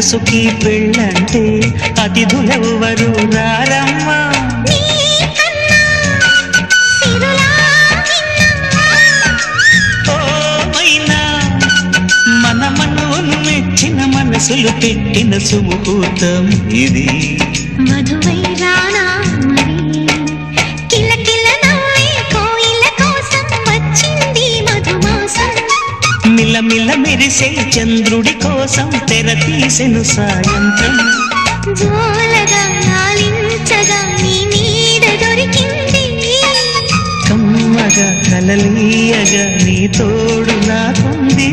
మనసుకి పెళ్ళంటే అతిథులెవ్వరు రారమ్మా. మన మనవును మెచ్చిన మనసులు పెట్టిన సుముహూర్తం ఇది. మధువై రానా మరి కిలకిల నవ్వే కోయిల కోసం వచ్చింది మధుమాసం. మిలమిల మెరిసే చంద్రుడి కోసం తెర తీసెను సాయంత్రం. జోలగా లాలించగా నీ నీడ దొరికింది. కమ్మగా కలలీయగా నీ తోడు నాకుంది.